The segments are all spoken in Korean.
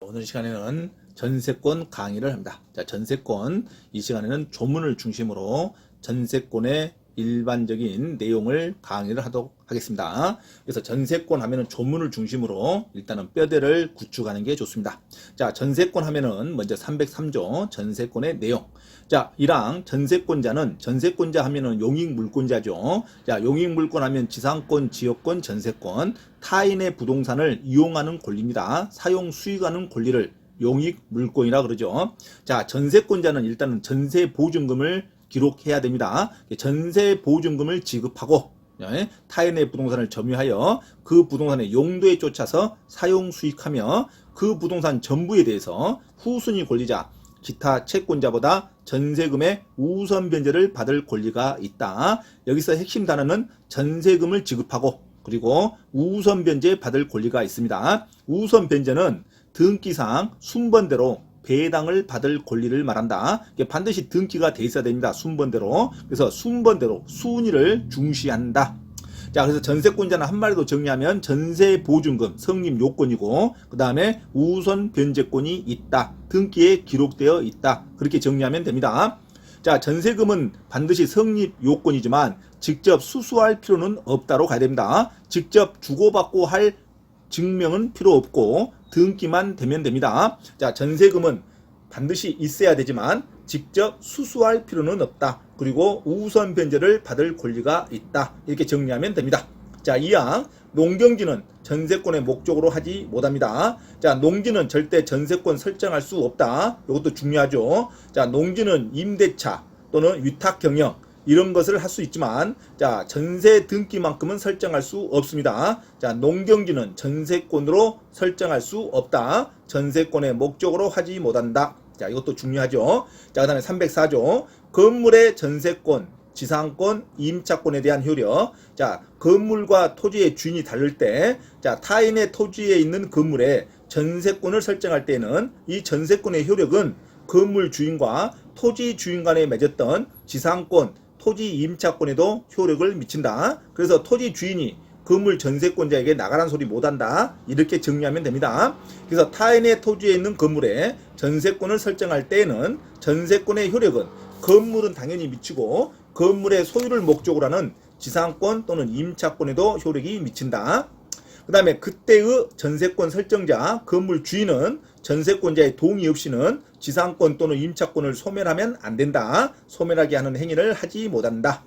오늘 시간에는 전세권 강의를 합니다. 자, 전세권 이 시간에는 조문을 중심으로 전세권의 일반적인 내용을 강의를 하도록 하겠습니다. 그래서 전세권 하면은 조문을 중심으로 일단은 뼈대를 구축하는 게 좋습니다. 자, 전세권 하면은 먼저 303조 전세권의 내용. 자, 1항 전세권자는 전세권자 하면은 용익물권자죠. 자, 용익물권 하면 지상권, 지역권, 전세권, 타인의 부동산을 이용하는 권리입니다. 사용, 수익하는 권리를 용익물권이라 그러죠. 자, 전세권자는 일단은 전세보증금을 기록해야 됩니다. 전세보증금을 지급하고 타인의 부동산을 점유하여 그 부동산의 용도에 쫓아서 사용 수익하며 그 부동산 전부에 대해서 후순위 권리자 기타 채권자보다 전세금의 우선 변제를 받을 권리가 있다. 여기서 핵심 단어는 전세금을 지급하고 그리고 우선 변제 받을 권리가 있습니다. 우선 변제는 등기상 순번대로 배당을 받을 권리를 말한다. 반드시 등기가 돼 있어야 됩니다. 순번대로. 그래서 순번대로 순위를 중시한다. 자, 그래서 전세권자는 한마디로 정리하면 전세보증금 성립 요건이고 그 다음에 우선 변제권이 있다. 등기에 기록되어 있다. 그렇게 정리하면 됩니다. 자, 전세금은 반드시 성립 요건이지만 직접 수수할 필요는 없다로 가야 됩니다. 직접 주고받고 할 증명은 필요 없고 등기만 되면 됩니다. 자, 전세금은 반드시 있어야 되지만 직접 수수할 필요는 없다. 그리고 우선 변제를 받을 권리가 있다. 이렇게 정리하면 됩니다. 자, 2항 농경지는 전세권의 목적으로 하지 못합니다. 자, 농지는 절대 전세권 설정할 수 없다. 이것도 중요하죠. 자, 농지는 임대차 또는 위탁 경영 이런 것을 할 수 있지만 자, 전세 등기만큼은 설정할 수 없습니다. 자, 농경지는 전세권으로 설정할 수 없다. 전세권의 목적으로 하지 못한다. 자, 이것도 중요하죠. 자, 그 다음에 304조 건물의 전세권, 지상권, 임차권에 대한 효력. 자, 건물과 토지의 주인이 다를 때 자, 타인의 토지에 있는 건물에 전세권을 설정할 때는 이 전세권의 효력은 건물 주인과 토지 주인 간에 맺었던 지상권, 토지 임차권에도 효력을 미친다. 그래서 토지 주인이 건물 전세권자에게 나가라는 소리 못한다. 이렇게 정리하면 됩니다. 그래서 타인의 토지에 있는 건물에 전세권을 설정할 때에는 전세권의 효력은 건물은 당연히 미치고 건물의 소유를 목적으로 하는 지상권 또는 임차권에도 효력이 미친다. 그 다음에 그때의 전세권 설정자 건물 주인은 전세권자의 동의 없이는 지상권 또는 임차권을 소멸하면 안 된다. 소멸하게 하는 행위를 하지 못한다.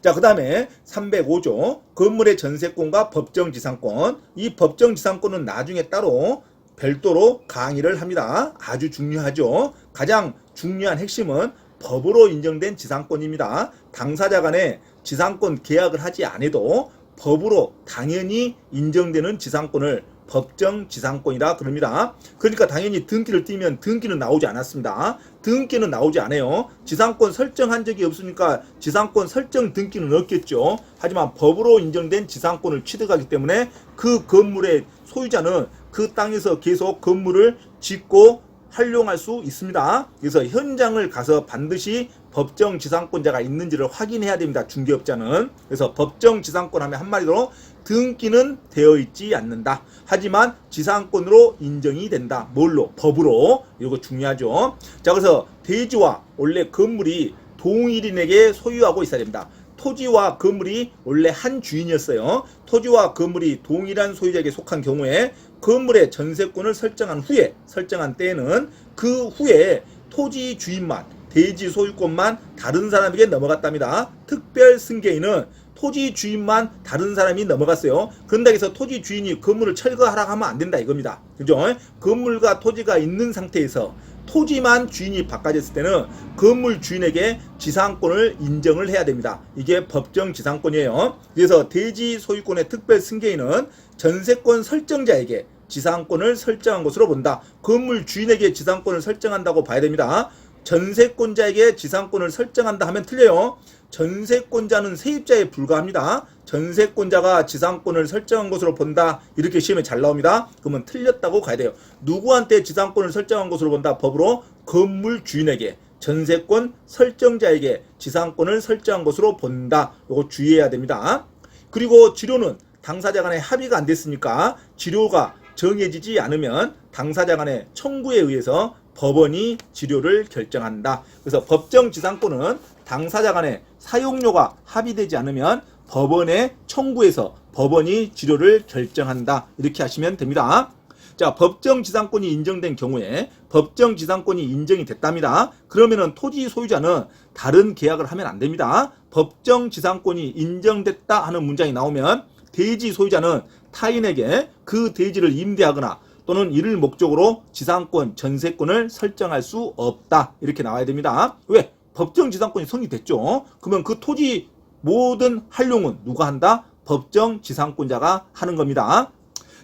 자, 그 다음에 305조 건물의 전세권과 법정지상권. 이 법정지상권은 나중에 따로 별도로 강의를 합니다. 아주 중요하죠. 가장 중요한 핵심은 법으로 인정된 지상권입니다. 당사자 간에 지상권 계약을 하지 않아도 법으로 당연히 인정되는 지상권을 법정지상권이라 그럽니다. 그러니까 당연히 등기를 띄면 등기는 나오지 않았습니다. 등기는 나오지 않아요. 지상권 설정한 적이 없으니까 지상권 설정 등기는 없겠죠. 하지만 법으로 인정된 지상권을 취득하기 때문에 그 건물의 소유자는 그 땅에서 계속 건물을 짓고 활용할 수 있습니다. 그래서 현장을 가서 반드시 법정지상권자가 있는지를 확인해야 됩니다. 중개업자는. 그래서 법정지상권 하면 한마디로 등기는 되어 있지 않는다. 하지만 지상권으로 인정이 된다. 뭘로? 법으로. 이거 중요하죠. 자, 그래서 대지와 원래 건물이 동일인에게 소유하고 있어야 됩니다. 토지와 건물이 원래 한 주인이었어요. 토지와 건물이 동일한 소유자에게 속한 경우에 건물의 전세권을 설정한 때에는 그 후에 토지 주인만 대지 소유권만 다른 사람에게 넘어갔답니다. 특별 승계인은 토지 주인만 다른 사람이 넘어갔어요. 그런다 해서 토지 주인이 건물을 철거하라고 하면 안 된다 이겁니다. 그죠? 건물과 토지가 있는 상태에서 토지만 주인이 바꿔졌을 때는 건물 주인에게 지상권을 인정을 해야 됩니다. 이게 법정 지상권이에요. 그래서 대지 소유권의 특별 승계인은 전세권 설정자에게 지상권을 설정한 것으로 본다. 건물 주인에게 지상권을 설정한다고 봐야 됩니다. 전세권자에게 지상권을 설정한다 하면 틀려요. 전세권자는 세입자에 불과합니다. 전세권자가 지상권을 설정한 것으로 본다. 이렇게 시험에 잘 나옵니다. 그러면 틀렸다고 가야 돼요. 누구한테 지상권을 설정한 것으로 본다? 법으로 건물 주인에게, 전세권 설정자에게 지상권을 설정한 것으로 본다. 이거 주의해야 됩니다. 그리고 지료는 당사자 간에 합의가 안 됐으니까 지료가 정해지지 않으면 당사자 간의 청구에 의해서 법원이 지료를 결정한다. 그래서 법정지상권은 당사자 간의 사용료가 합의되지 않으면 법원에 청구해서 법원이 지료를 결정한다. 이렇게 하시면 됩니다. 자, 법정지상권이 인정된 경우에 법정지상권이 인정이 됐답니다. 그러면은 토지 소유자는 다른 계약을 하면 안 됩니다. 법정지상권이 인정됐다 하는 문장이 나오면 대지 소유자는 타인에게 그 대지를 임대하거나 또는 이를 목적으로 지상권, 전세권을 설정할 수 없다. 이렇게 나와야 됩니다. 왜? 법정지상권이 성립됐죠. 그러면 그 토지 모든 활용은 누가 한다? 법정지상권자가 하는 겁니다.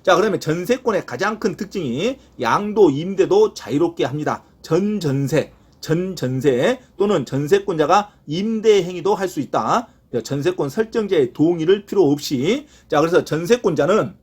자, 그러면 전세권의 가장 큰 특징이 양도, 임대도 자유롭게 합니다. 전전세 또는 전세권자가 임대 행위도 할 수 있다. 전세권 설정자의 동의를 필요 없이. 자, 그래서 전세권자는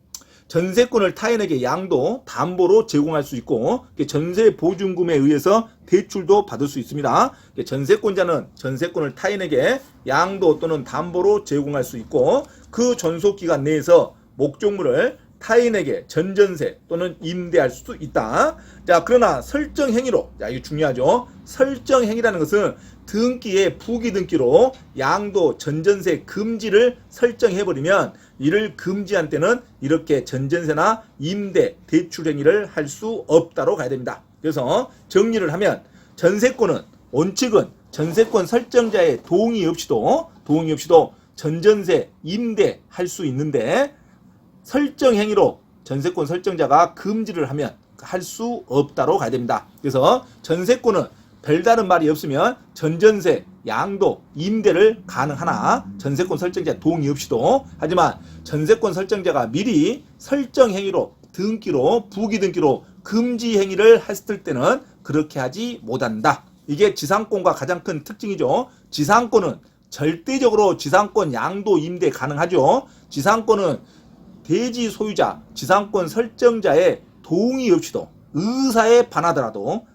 전세권을 타인에게 양도, 담보로 제공할 수 있고 전세 보증금에 의해서 대출도 받을 수 있습니다. 전세권자는 전세권을 타인에게 양도 또는 담보로 제공할 수 있고 그 존속기간 내에서 목적물을 타인에게 전전세 또는 임대할 수도 있다. 자, 그러나 설정행위로, 자, 이거 중요하죠. 설정행위라는 것은 등기에 부기등기로 양도, 전전세 금지를 설정해버리면 이를 금지한 때는 이렇게 전전세나 임대, 대출행위를 할 수 없다로 가야 됩니다. 그래서 정리를 하면 전세권은 원칙은 전세권 설정자의 동의 없이도 전전세, 임대할 수 있는데 설정행위로 전세권 설정자가 금지를 하면 할 수 없다로 가야 됩니다. 그래서 전세권은 별다른 말이 없으면 전전세, 양도, 임대를 가능하나 전세권 설정자 동의 없이도. 하지만 전세권 설정자가 미리 설정행위로 등기로 부기등기로 금지행위를 했을 때는 그렇게 하지 못한다. 이게 지상권과 가장 큰 특징이죠. 지상권은 절대적으로 지상권, 양도, 임대 가능하죠. 지상권은 대지 소유자, 지상권 설정자의 동의 없이도 의사에 반하더라도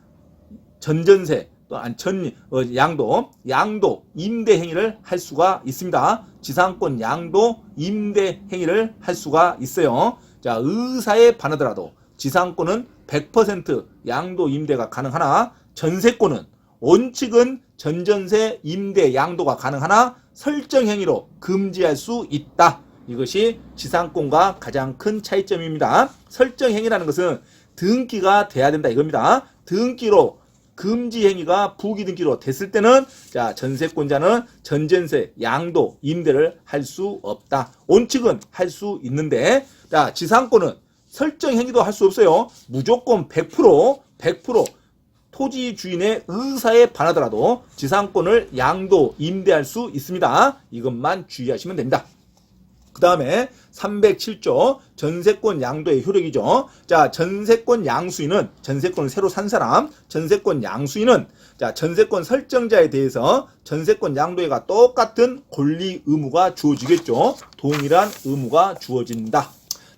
전전세 또는 양도, 임대 행위를 할 수가 있습니다. 지상권, 양도, 임대 행위를 할 수가 있어요. 자, 의사에 반하더라도 지상권은 100% 양도, 임대가 가능하나 전세권은 원칙은 전전세, 임대, 양도가 가능하나 설정 행위로 금지할 수 있다. 이것이 지상권과 가장 큰 차이점입니다. 설정 행위라는 것은 등기가 돼야 된다 이겁니다. 등기로 금지 행위가 부기등기로 됐을 때는 자, 전세권자는 전전세, 양도, 임대를 할 수 없다. 원칙은 할 수 있는데 자, 지상권은 설정 행위도 할 수 없어요. 무조건 100% 토지 주인의 의사에 반하더라도 지상권을 양도, 임대할 수 있습니다. 이것만 주의하시면 됩니다. 그 다음에 307조 전세권 양도의 효력이죠. 자, 전세권 양수인은 전세권을 새로 산 사람, 전세권 양수인은 자, 전세권 설정자에 대해서 전세권 양도회가 똑같은 권리 의무가 주어지겠죠. 동일한 의무가 주어진다.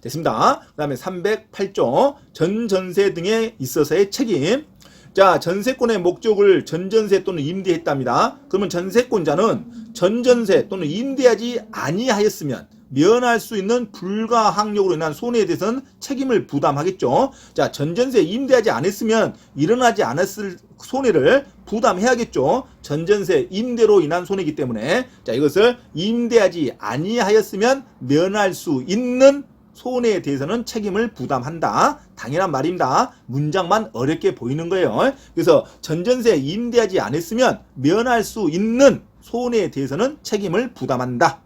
됐습니다. 그 다음에 308조 전전세 등에 있어서의 책임. 자, 전세권의 목적을 전전세 또는 임대했답니다. 그러면 전세권자는 전전세 또는 임대하지 아니하였으면 면할 수 있는 불가항력으로 인한 손해에 대해서는 책임을 부담하겠죠. 자, 전전세 임대하지 않았으면 일어나지 않았을 손해를 부담해야겠죠. 전전세 임대로 인한 손해이기 때문에 자, 이것을 임대하지 아니하였으면 면할 수 있는 손해에 대해서는 책임을 부담한다. 당연한 말입니다. 문장만 어렵게 보이는 거예요. 그래서 전전세 임대하지 않았으면 면할 수 있는 손해에 대해서는 책임을 부담한다.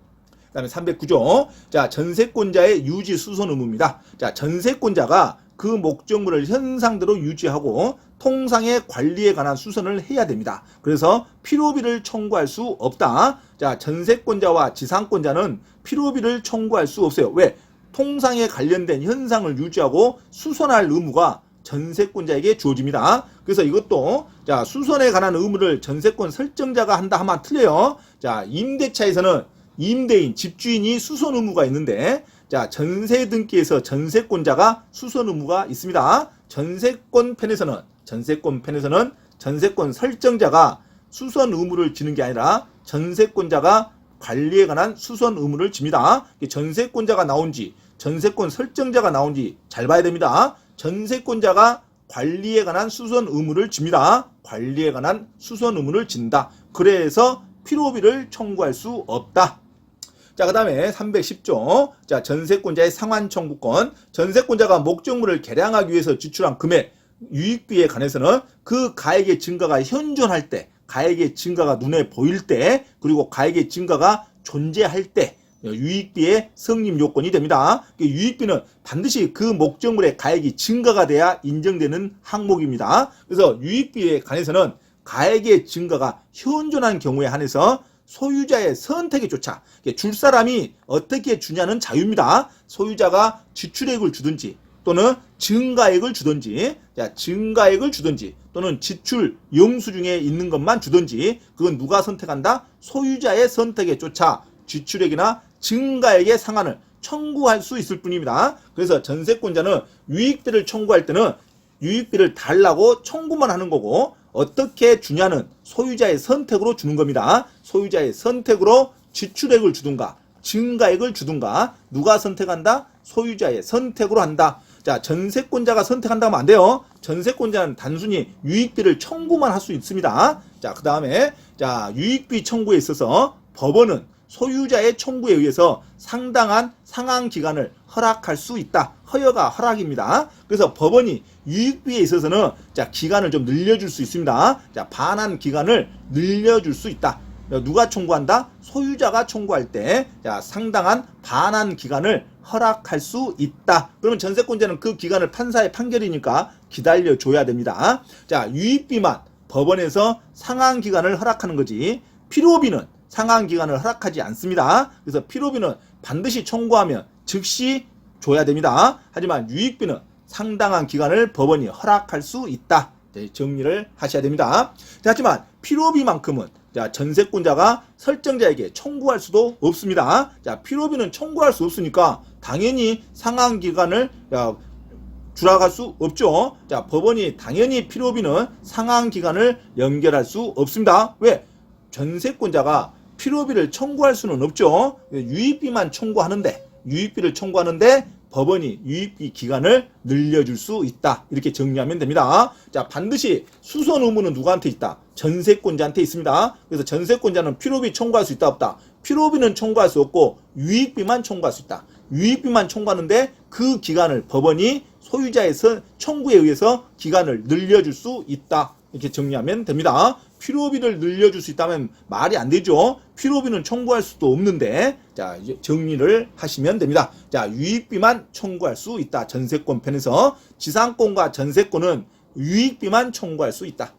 그 다음에 309조. 자, 전세권자의 유지 수선 의무입니다. 자, 전세권자가 그 목적물을 현상대로 유지하고 통상의 관리에 관한 수선을 해야 됩니다. 그래서 필요비를 청구할 수 없다. 자, 전세권자와 지상권자는 필요비를 청구할 수 없어요. 왜? 통상에 관련된 현상을 유지하고 수선할 의무가 전세권자에게 주어집니다. 그래서 이것도 자, 수선에 관한 의무를 전세권 설정자가 한다 하면 틀려요. 자, 임대차에서는 임대인, 집주인이 수선 의무가 있는데 자, 전세 등기에서 전세권자가 수선 의무가 있습니다. 전세권 편에서는 전세권 설정자가 수선 의무를 지는 게 아니라 전세권자가 관리에 관한 수선 의무를 집니다. 전세권자가 나온 지 전세권 설정자가 나온지 잘 봐야 됩니다. 전세권자가 관리에 관한 수선 의무를 집니다. 관리에 관한 수선 의무를 진다. 그래서 필요비를 청구할 수 없다. 자, 그 다음에 310조. 자, 전세권자의 상환 청구권. 전세권자가 목적물을 개량하기 위해서 지출한 금액, 유익비에 관해서는 그 가액의 증가가 현존할 때, 가액의 증가가 눈에 보일 때, 그리고 가액의 증가가 존재할 때, 유익비의 성립 요건이 됩니다. 유익비는 반드시 그 목적물의 가액이 증가가 돼야 인정되는 항목입니다. 그래서 유익비에 관해서는 가액의 증가가 현존한 경우에 한해서 소유자의 선택에 쫓아 줄 사람이 어떻게 주냐는 자유입니다. 소유자가 지출액을 주든지 또는 증가액을 주든지, 증가액을 주든지 또는 지출 영수증에 있는 것만 주든지, 그건 누가 선택한다? 소유자의 선택에 쫓아 지출액이나 증가액의 상한을 청구할 수 있을 뿐입니다. 그래서 전세권자는 유익비를 청구할 때는 유익비를 달라고 청구만 하는 거고, 어떻게 주냐는 소유자의 선택으로 주는 겁니다. 소유자의 선택으로 지출액을 주든가 증가액을 주든가 누가 선택한다? 소유자의 선택으로 한다. 자, 전세권자가 선택한다면 안 돼요. 전세권자는 단순히 유익비를 청구만 할 수 있습니다. 자, 그 다음에 자, 유익비 청구에 있어서 법원은 소유자의 청구에 의해서 상당한 상환 기간을 허락할 수 있다. 허여가 허락입니다. 그래서 법원이 유익비에 있어서는 자, 기간을 좀 늘려줄 수 있습니다. 자, 반환 기간을 늘려줄 수 있다. 누가 청구한다? 소유자가 청구할 때 자, 상당한 반환 기간을 허락할 수 있다. 그러면 전세권자는 그 기간을 판사의 판결이니까 기다려줘야 됩니다. 자, 유익비만 법원에서 상환 기간을 허락하는 거지, 필요비는 상환 기간을 허락하지 않습니다. 그래서 필요비는 반드시 청구하면 즉시 줘야 됩니다. 하지만 유익비는 상당한 기간을 법원이 허락할 수 있다. 정리를 하셔야 됩니다. 하지만 필요비만큼은 자, 전세권자가 설정자에게 청구할 수도 없습니다. 자, 필요비는 청구할 수 없으니까 당연히 상환 기간을 주락할 수 없죠. 자, 법원이 당연히 필요비는 상환 기간을 연결할 수 없습니다. 왜? 전세권자가 필요비를 청구할 수는 없죠. 유익비만 청구하는데, 유익비를 청구하는데 법원이 유익비 기간을 늘려줄 수 있다. 이렇게 정리하면 됩니다. 자, 반드시 수선 의무는 누구한테 있다? 전세권자한테 있습니다. 그래서 전세권자는 필요비 청구할 수 있다 없다? 필요비는 청구할 수 없고 유익비만 청구할 수 있다. 유익비만 청구하는데 그 기간을 법원이 소유자의 청구에 의해서 기간을 늘려줄 수 있다. 이렇게 정리하면 됩니다. 필요비를 늘려줄 수 있다면 말이 안 되죠. 필요비는 청구할 수도 없는데, 자, 이제 정리를 하시면 됩니다. 자, 유익비만 청구할 수 있다. 전세권 편에서 지상권과 전세권은 유익비만 청구할 수 있다.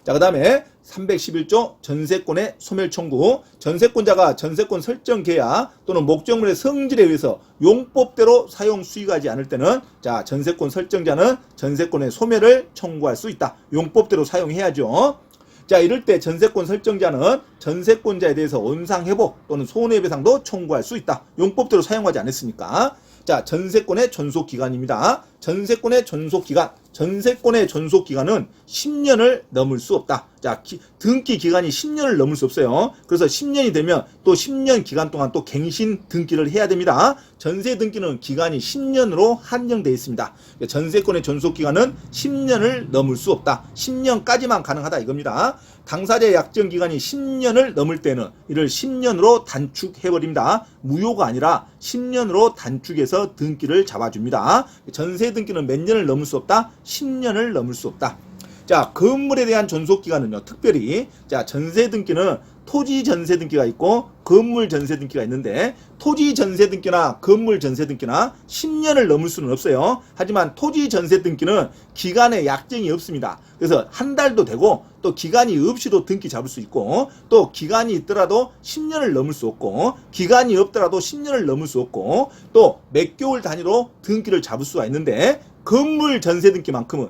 자, 그 다음에 311조 전세권의 소멸 청구. 전세권자가 전세권 설정 계약 또는 목적물의 성질에 의해서 용법대로 사용 수익하지 않을 때는 자, 전세권 설정자는 전세권의 소멸을 청구할 수 있다. 용법대로 사용해야죠. 자, 이럴 때 전세권 설정자는 전세권자에 대해서 원상회복 또는 손해배상도 청구할 수 있다. 용법대로 사용하지 않았으니까. 자, 전세권의 존속기간입니다. 전세권의 존속기간. 전세권의 존속기간은 10년을 넘을 수 없다. 자, 등기 기간이 10년을 넘을 수 없어요. 그래서 10년이 되면 또 10년 기간 동안 또 갱신 등기를 해야 됩니다. 전세 등기는 기간이 10년으로 한정되어 있습니다. 전세권의 존속기간은 10년을 넘을 수 없다. 10년까지만 가능하다 이겁니다. 당사자의 약정 기간이 10년을 넘을 때는 이를 10년으로 단축해버립니다. 무효가 아니라 10년으로 단축해서 등기를 잡아줍니다. 전세 등기는 몇 년을 넘을 수 없다? 10년을 넘을 수 없다. 자, 건물에 대한 존속기간은요, 특별히, 자, 전세 등기는 토지 전세 등기가 있고 건물 전세 등기가 있는데, 토지 전세 등기나 건물 전세 등기나 10년을 넘을 수는 없어요. 하지만 토지 전세 등기는 기간에 약정이 없습니다. 그래서 한 달도 되고 또 기간이 없이도 등기 잡을 수 있고, 또 기간이 있더라도 10년을 넘을 수 없고, 기간이 없더라도 10년을 넘을 수 없고, 또 몇 개월 단위로 등기를 잡을 수가 있는데, 건물 전세 등기만큼은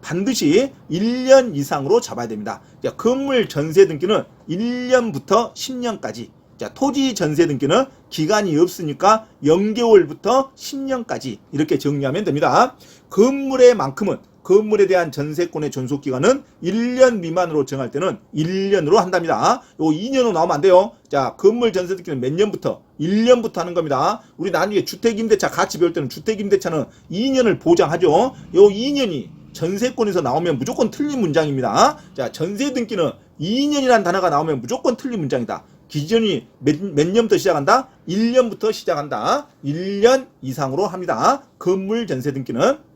반드시 1년 이상으로 잡아야 됩니다. 자, 건물 전세 등기는 1년부터 10년까지. 자, 토지 전세 등기는 기간이 없으니까 0개월부터 10년까지 이렇게 정리하면 됩니다. 건물의 만큼은 건물에 대한 전세권의 존속기간은 1년 미만으로 정할 때는 1년으로 한답니다. 요 2년으로 나오면 안 돼요. 자, 건물 전세 등기는 몇 년부터? 1년부터 하는 겁니다. 우리 나중에 주택임대차 같이 배울 때는 주택임대차는 2년을 보장하죠. 요 2년이 전세권에서 나오면 무조건 틀린 문장입니다. 자, 전세 등기는 2년이라는 단어가 나오면 무조건 틀린 문장이다. 기준이 몇 년부터 시작한다? 1년부터 시작한다. 1년 이상으로 합니다. 건물 전세 등기는.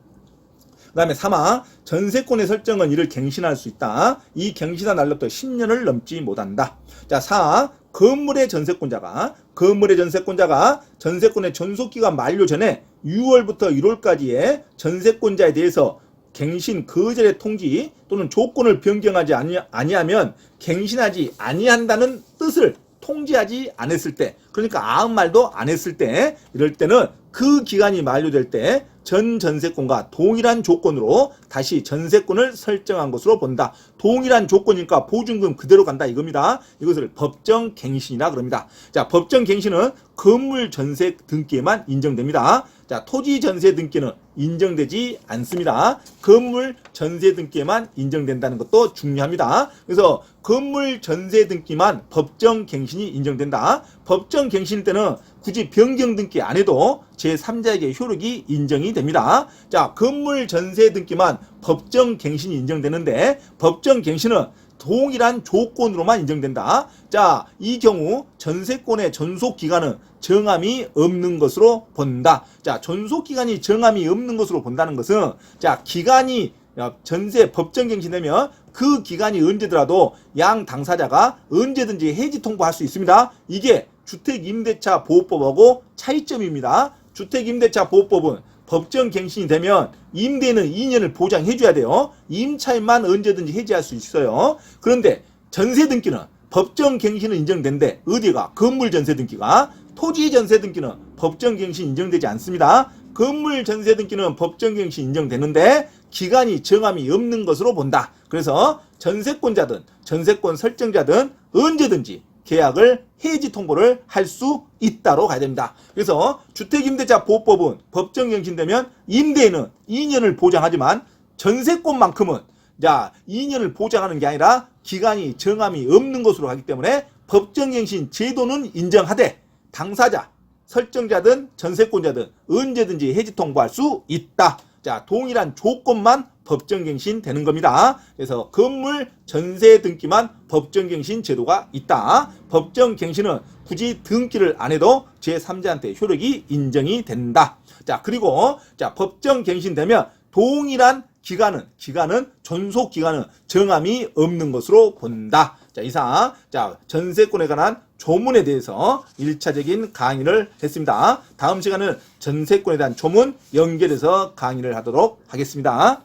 그 다음에 3화 전세권의 설정은 이를 갱신할 수 있다. 이 갱신한 날로부터 10년을 넘지 못한다. 자, 4화 건물의 전세권자가 전세권의 존속기간 만료 전에 6월부터 1월까지의 전세권자에 대해서 갱신 거절의 통지 또는 조건을 변경하지 아니하면 갱신하지 아니한다는 뜻을 통지하지 않았을 때, 그러니까 아무 말도 안 했을 때, 이럴 때는 그 기간이 만료될 때 전 전세권과 동일한 조건으로 다시 전세권을 설정한 것으로 본다. 동일한 조건이니까 보증금 그대로 간다 이겁니다. 이것을 법정 갱신이라 그럽니다. 자, 법정 갱신은 건물 전세 등기에만 인정됩니다. 자, 토지 전세 등기는 인정되지 않습니다. 건물 전세 등기에만 인정된다는 것도 중요합니다. 그래서 건물 전세 등기만 법정 갱신이 인정된다. 법정 갱신일 때는 굳이 변경 등기 안 해도 제3자에게 효력이 인정이 됩니다. 자, 건물 전세 등기만 법정 갱신이 인정되는데 법정 갱신은 동일한 조건으로만 인정된다. 자, 이 경우 전세권의 존속기간은 정함이 없는 것으로 본다. 자, 존속기간이 정함이 없는 것으로 본다는 것은, 자, 기간이 전세 법정 갱신되면 그 기간이 언제더라도 양 당사자가 언제든지 해지 통보할 수 있습니다. 이게 주택임대차 보호법하고 차이점입니다. 주택임대차 보호법은 법정 갱신이 되면 임대인은 2년을 보장해줘야 돼요. 임차인만 언제든지 해지할 수 있어요. 그런데 전세 등기는 법정 갱신은 인정된대. 어디가? 건물 전세 등기가. 토지 전세 등기는 법정 갱신 인정되지 않습니다. 건물 전세 등기는 법정 갱신 인정되는데 기간이 정함이 없는 것으로 본다. 그래서 전세권자든 전세권 설정자든 언제든지 계약을 해지 통보를 할 수 있다로 가야 됩니다. 그래서 주택임대차 보호법은 법정 갱신되면 임대인은 2년을 보장하지만 전세권만큼은 2년을 보장하는 게 아니라 기간이 정함이 없는 것으로 하기 때문에 법정 갱신 제도는 인정하되 당사자, 설정자든 전세권자든 언제든지 해지 통보할 수 있다. 자, 동일한 조건만 법정갱신 되는 겁니다. 그래서 건물 전세 등기만 법정갱신 제도가 있다. 법정갱신은 굳이 등기를 안 해도 제3자한테 효력이 인정이 된다. 자, 그리고 법정갱신 되면 동일한 기간은 존속기간은 정함이 없는 것으로 본다. 자, 이상 전세권에 관한 조문에 대해서 1차적인 강의를 했습니다. 다음 시간은 전세권에 대한 조문 연결해서 강의를 하도록 하겠습니다.